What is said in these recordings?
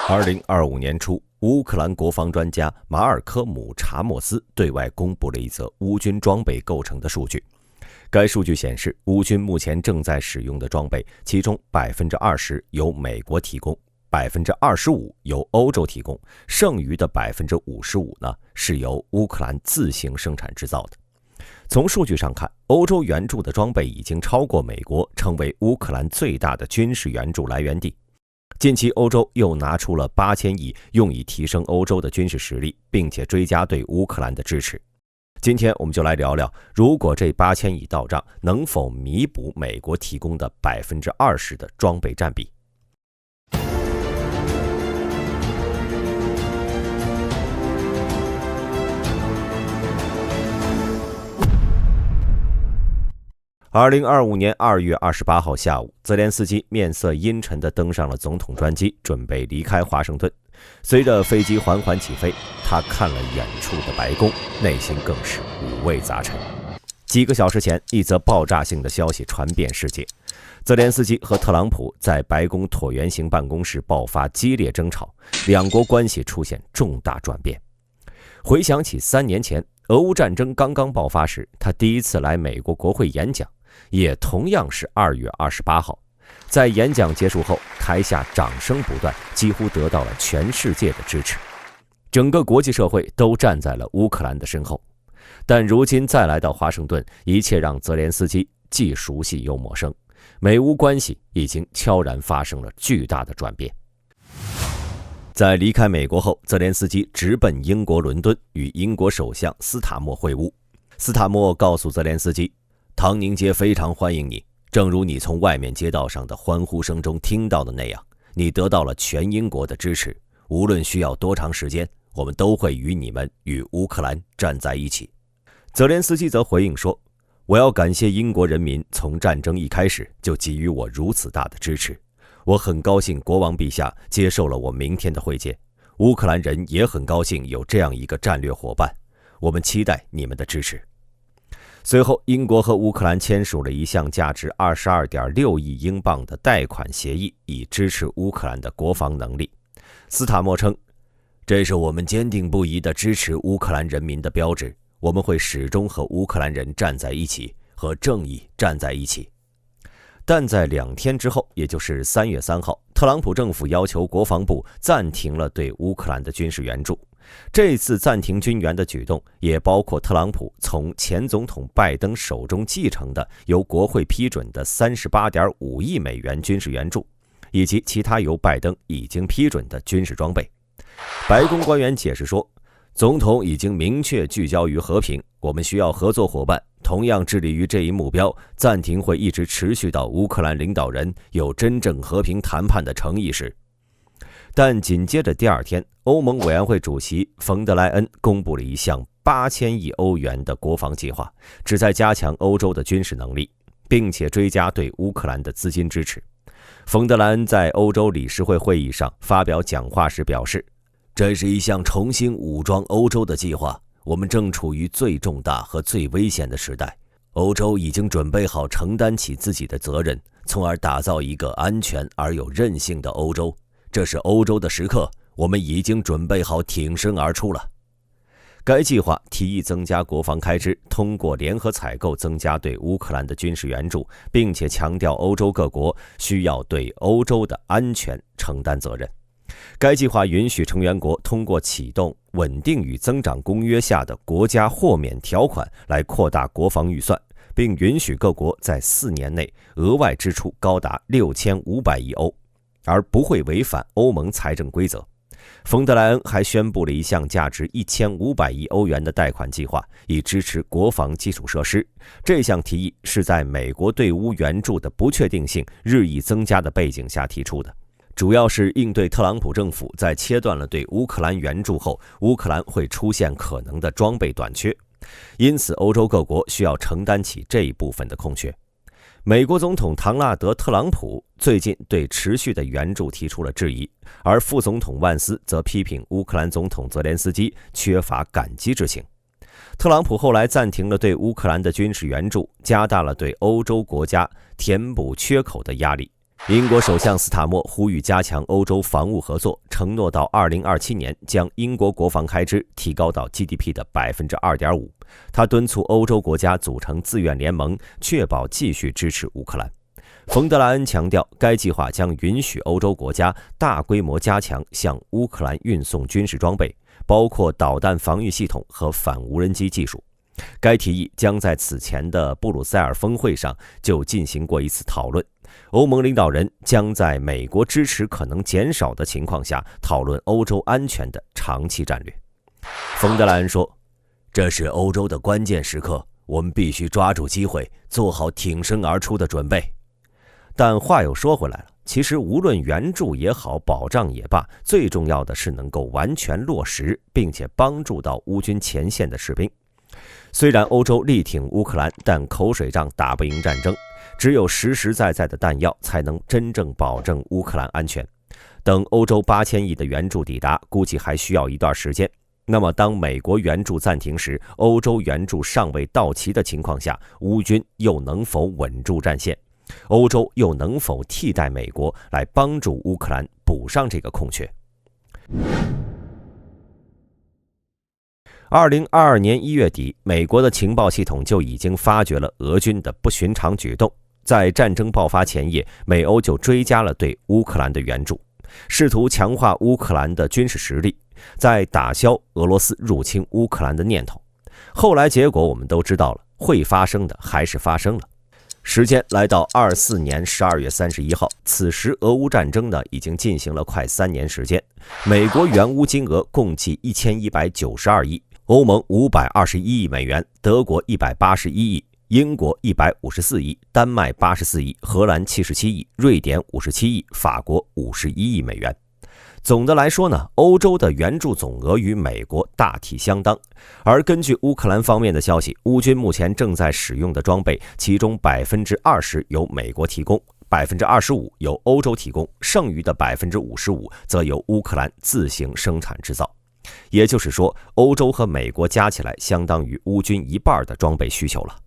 2025年初，乌克兰国防专家马尔科姆·查莫斯对外公布了一则乌军装备构成的数据。该数据显示，乌军目前正在使用的装备，其中20%由美国提供，25%由欧洲提供，剩余的55%呢是由乌克兰自行生产制造的。从数据上看，欧洲援助的装备已经超过美国，成为乌克兰最大的军事援助来源地。近期，欧洲又拿出了8000亿，用以提升欧洲的军事实力，并且追加对乌克兰的支持。今天我们就来聊聊，如果这8000亿到账，能否弥补美国提供的20%的装备占比。2025年2月28号下午，泽连斯基面色阴沉地登上了总统专机，准备离开华盛顿。随着飞机缓缓起飞，他看了远处的白宫，内心更是五味杂陈。几个小时前，一则爆炸性的消息传遍世界：泽连斯基和特朗普在白宫椭圆形办公室爆发激烈争吵，两国关系出现重大转变。回想起3年前，俄乌战争刚刚爆发时，他第一次来美国国会演讲，也同样是2月28号。在演讲结束后，台下掌声不断，几乎得到了全世界的支持。整个国际社会都站在了乌克兰的身后。但如今再来到华盛顿，一切让泽连斯基既熟悉又陌生。美乌关系已经悄然发生了巨大的转变。在离开美国后，泽连斯基直奔英国伦敦，与英国首相斯塔默会晤。斯塔默告诉泽连斯基，唐宁街非常欢迎你，正如你从外面街道上的欢呼声中听到的那样，你得到了全英国的支持，无论需要多长时间，我们都会与你们与乌克兰站在一起。泽连斯基则回应说，我要感谢英国人民从战争一开始就给予我如此大的支持，我很高兴国王陛下接受了我明天的会见，乌克兰人也很高兴有这样一个战略伙伴，我们期待你们的支持。随后，英国和乌克兰签署了一项价值22.6亿英镑的贷款协议，以支持乌克兰的国防能力。斯塔默称，这是我们坚定不移地支持乌克兰人民的标志，我们会始终和乌克兰人站在一起，和正义站在一起。但在2天之后，也就是3月3号，特朗普政府要求国防部暂停了对乌克兰的军事援助。这次暂停军援的举动也包括特朗普从前总统拜登手中继承的由国会批准的38.5亿美元军事援助，以及其他由拜登已经批准的军事装备。白宫官员解释说，总统已经明确聚焦于和平，我们需要合作伙伴，同样致力于这一目标，暂停会一直持续到乌克兰领导人有真正和平谈判的诚意时。但紧接着第2天，欧盟委员会主席冯德莱恩公布了一项8000亿欧元的国防计划，旨在加强欧洲的军事能力，并且追加对乌克兰的资金支持。冯德莱恩在欧洲理事会会议上发表讲话时表示，这是一项重新武装欧洲的计划，我们正处于最重大和最危险的时代，欧洲已经准备好承担起自己的责任，从而打造一个安全而有韧性的欧洲。这是欧洲的时刻，我们已经准备好挺身而出了。该计划提议增加国防开支，通过联合采购增加对乌克兰的军事援助，并且强调欧洲各国需要对欧洲的安全承担责任。该计划允许成员国通过启动稳定与增长公约下的国家豁免条款来扩大国防预算，并允许各国在4年内额外支出高达6500亿欧，而不会违反欧盟财政规则。冯德莱恩还宣布了一项价值1500亿欧元的贷款计划，以支持国防基础设施。这项提议是在美国对乌援助的不确定性日益增加的背景下提出的，主要是应对特朗普政府在切断了对乌克兰援助后，乌克兰会出现可能的装备短缺，因此欧洲各国需要承担起这一部分的空缺。美国总统唐纳德·特朗普最近对持续的援助提出了质疑，而副总统万斯则批评乌克兰总统泽连斯基缺乏感激之情。特朗普后来暂停了对乌克兰的军事援助，加大了对欧洲国家填补缺口的压力。英国首相斯塔默呼吁加强欧洲防务合作，承诺到2027年将英国国防开支提高到 GDP 的 2.5%。他敦促欧洲国家组成自愿联盟，确保继续支持乌克兰。冯德莱恩强调，该计划将允许欧洲国家大规模加强向乌克兰运送军事装备，包括导弹防御系统和反无人机技术。该提议将在此前的布鲁塞尔峰会上就进行过一次讨论。欧盟领导人将在美国支持可能减少的情况下讨论欧洲安全的长期战略。冯德莱恩说，这是欧洲的关键时刻，我们必须抓住机会，做好挺身而出的准备。但话又说回来了，其实无论援助也好，保障也罢，最重要的是能够完全落实，并且帮助到乌军前线的士兵。虽然欧洲力挺乌克兰，但口水仗打不赢战争，只有实实在在的弹药才能真正保证乌克兰安全。等欧洲8000亿的援助抵达，估计还需要一段时间。那么当美国援助暂停时，欧洲援助尚未到齐的情况下，乌军又能否稳住战线？欧洲又能否替代美国来帮助乌克兰补上这个空缺？2022年1月底，美国的情报系统就已经发觉了俄军的不寻常举动。在战争爆发前夜，美欧就追加了对乌克兰的援助，试图强化乌克兰的军事实力，在打消俄罗斯入侵乌克兰的念头。后来结果我们都知道了，会发生的还是发生了。时间来到24年12月31号，此时俄乌战争呢已经进行了快3年时间，美国援乌金额共计1192亿，欧盟521亿美元，德国181亿，英国154亿，丹麦84亿，荷兰77亿，瑞典57亿，法国51亿美元。总的来说呢，欧洲的援助总额与美国大体相当，而根据乌克兰方面的消息，乌军目前正在使用的装备，其中 20% 由美国提供， 25% 由欧洲提供，剩余的 55% 则由乌克兰自行生产制造。也就是说，欧洲和美国加起来相当于乌军一半的装备需求了。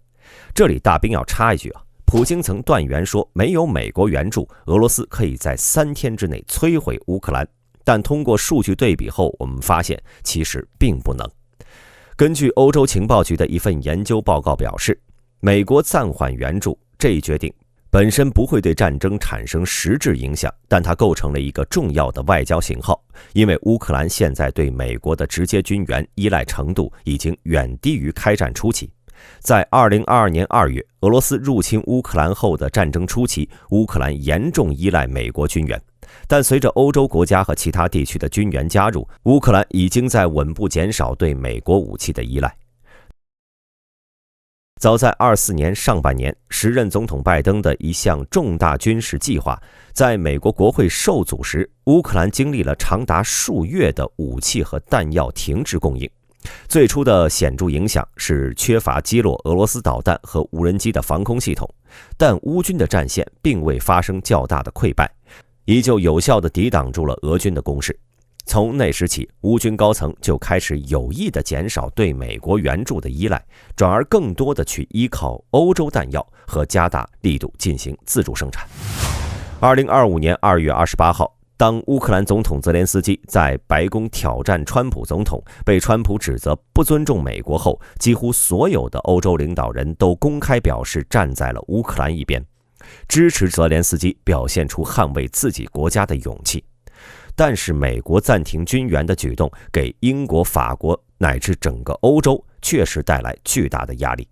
这里大兵要插一句啊，普京曾断言说，没有美国援助，俄罗斯可以在3天之内摧毁乌克兰。但通过数据对比后，我们发现其实并不能。根据欧洲情报局的一份研究报告表示，美国暂缓援助这一决定本身不会对战争产生实质影响，但它构成了一个重要的外交信号，因为乌克兰现在对美国的直接军援依赖程度已经远低于开战初期。在2022年2月，俄罗斯入侵乌克兰后的战争初期，乌克兰严重依赖美国军援。但随着欧洲国家和其他地区的军援加入，乌克兰已经在稳步减少对美国武器的依赖。早在24年上半年，时任总统拜登的一项重大军事计划在美国国会受阻时，乌克兰经历了长达数月的武器和弹药停滞供应。最初的显著影响是缺乏击落俄罗斯导弹和无人机的防空系统，但乌军的战线并未发生较大的溃败，依旧有效地抵挡住了俄军的攻势。从那时起，乌军高层就开始有意地减少对美国援助的依赖，转而更多地去依靠欧洲弹药和加大力度进行自主生产。2025年2月28号，当乌克兰总统泽连斯基在白宫挑战川普总统，被川普指责不尊重美国后，几乎所有的欧洲领导人都公开表示站在了乌克兰一边，支持泽连斯基表现出捍卫自己国家的勇气。但是美国暂停军援的举动给英国、法国乃至整个欧洲确实带来巨大的压力。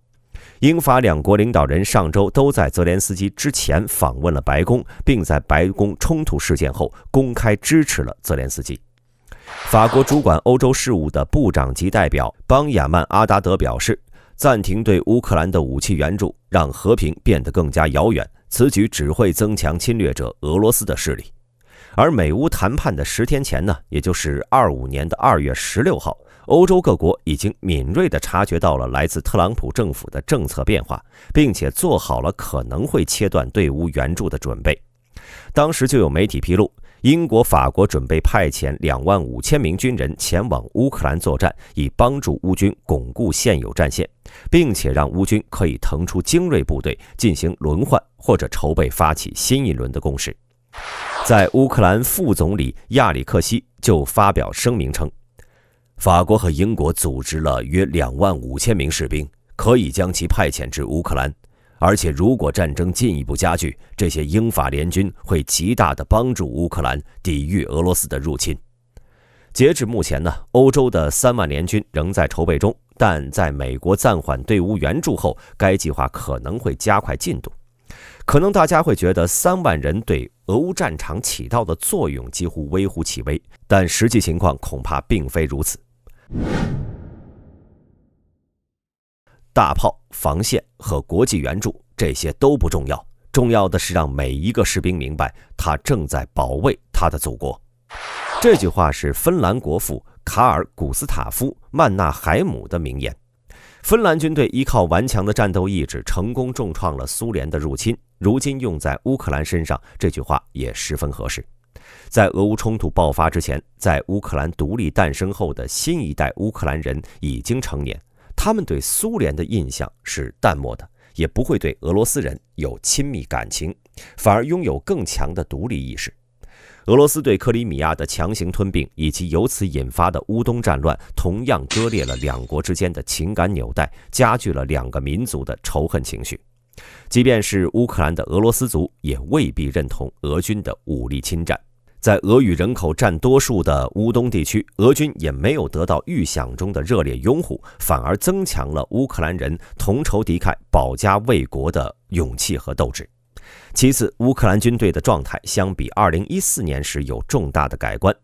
英法两国领导人上周都在泽连斯基之前访问了白宫，并在白宫冲突事件后公开支持了泽连斯基。法国主管欧洲事务的部长级代表邦雅曼·阿达德表示，暂停对乌克兰的武器援助让和平变得更加遥远，此举只会增强侵略者俄罗斯的势力。而美乌谈判的10天前呢，也就是25年的2月16号，欧洲各国已经敏锐地察觉到了来自特朗普政府的政策变化，并且做好了可能会切断对乌援助的准备。当时就有媒体披露，英国、法国准备派遣25000名军人前往乌克兰作战，以帮助乌军巩固现有战线，并且让乌军可以腾出精锐部队进行轮换或者筹备发起新一轮的攻势。在乌克兰副总理亚里克西就发表声明称，法国和英国组织了约25000名士兵，可以将其派遣至乌克兰，而且如果战争进一步加剧，这些英法联军会极大地帮助乌克兰抵御俄罗斯的入侵。截至目前呢，欧洲的3万联军仍在筹备中，但在美国暂缓对乌援助后，该计划可能会加快进度。可能大家会觉得3万人对俄乌战场起到的作用几乎微乎其微，但实际情况恐怕并非如此。大炮、防线和国际援助，这些都不重要，重要的是让每一个士兵明白，他正在保卫他的祖国。这句话是芬兰国父卡尔·古斯塔夫·曼纳海姆的名言。芬兰军队依靠顽强的战斗意志，成功重创了苏联的入侵。如今用在乌克兰身上，这句话也十分合适。在俄乌冲突爆发之前，在乌克兰独立诞生后的新一代乌克兰人已经成年，他们对苏联的印象是淡漠的，也不会对俄罗斯人有亲密感情，反而拥有更强的独立意识。俄罗斯对克里米亚的强行吞并以及由此引发的乌东战乱，同样割裂了两国之间的情感纽带，加剧了两个民族的仇恨情绪。即便是乌克兰的俄罗斯族，也未必认同俄军的武力侵占。在俄语人口占多数的乌东地区，俄军也没有得到预想中的热烈拥护，反而增强了乌克兰人同仇敌忾、保家卫国的勇气和斗志。其次，乌克兰军队的状态相比2014年时有重大的改观。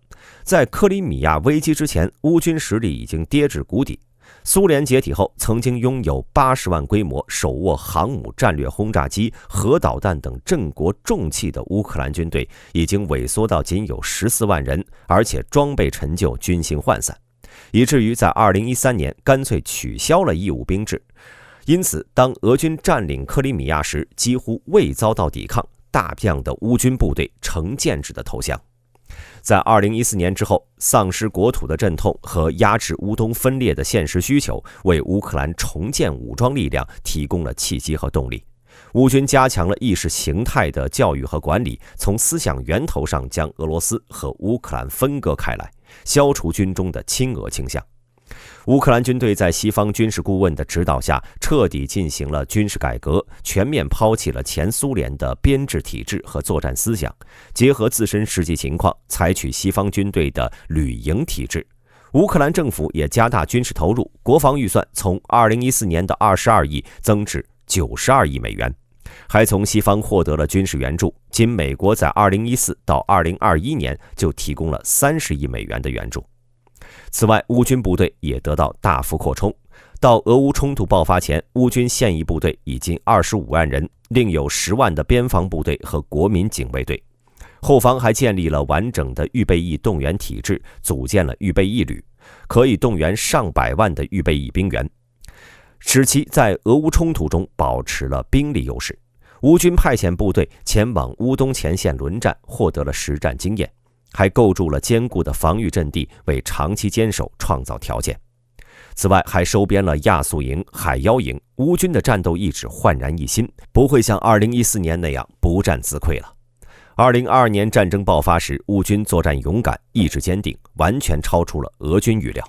在克里米亚危机之前，乌军实力已经跌至谷底。苏联解体后，曾经拥有80万规模、手握航母战略轰炸机、核导弹等镇国重器的乌克兰军队，已经萎缩到仅有14万人，而且装备陈旧、军心涣散，以至于在2013年干脆取消了义务兵制。因此，当俄军占领克里米亚时，几乎未遭到抵抗，大量的乌军部队成建制的投降。在2014年之后，丧失国土的阵痛和压制乌东分裂的现实需求，为乌克兰重建武装力量提供了契机和动力。乌军加强了意识形态的教育和管理，从思想源头上将俄罗斯和乌克兰分割开来，消除军中的亲俄倾向。乌克兰军队在西方军事顾问的指导下，彻底进行了军事改革，全面抛弃了前苏联的编制体制和作战思想，结合自身实际情况，采取西方军队的旅营体制。乌克兰政府也加大军事投入，国防预算从2014年的22亿增至92亿美元，还从西方获得了军事援助，仅美国在2014到2021年就提供了30亿美元的援助。此外，乌军部队也得到大幅扩充。到俄乌冲突爆发前，乌军现役部队已经25万人，另有10万的边防部队和国民警卫队。后方还建立了完整的预备役动员体制，组建了预备役旅，可以动员上百万的预备役兵员，使其在俄乌冲突中保持了兵力优势。乌军派遣部队前往乌东前线轮战，获得了实战经验，还构筑了坚固的防御阵地，为长期坚守创造条件。此外，还收编了亚速营、海妖营，乌军的战斗意志焕然一新，不会像2014年那样不战自溃了。2022年战争爆发时，乌军作战勇敢，意志坚定，完全超出了俄军预料。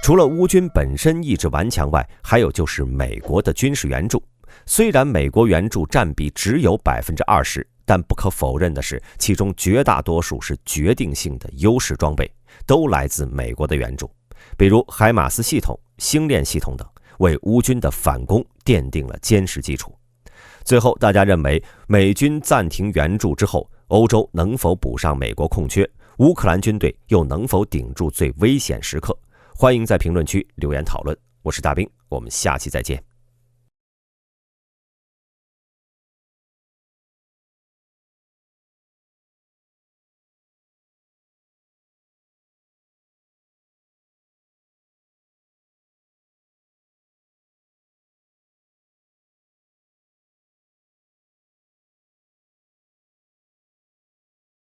除了乌军本身意志顽强外，还有就是美国的军事援助。虽然美国援助占比只有20%，但不可否认的是，其中绝大多数是决定性的优势装备，都来自美国的援助，比如海马斯系统、星链系统等，为乌军的反攻奠定了坚实基础。最后，大家认为美军暂停援助之后，欧洲能否补上美国空缺？乌克兰军队又能否顶住最危险时刻？欢迎在评论区留言讨论。我是大兵，我们下期再见。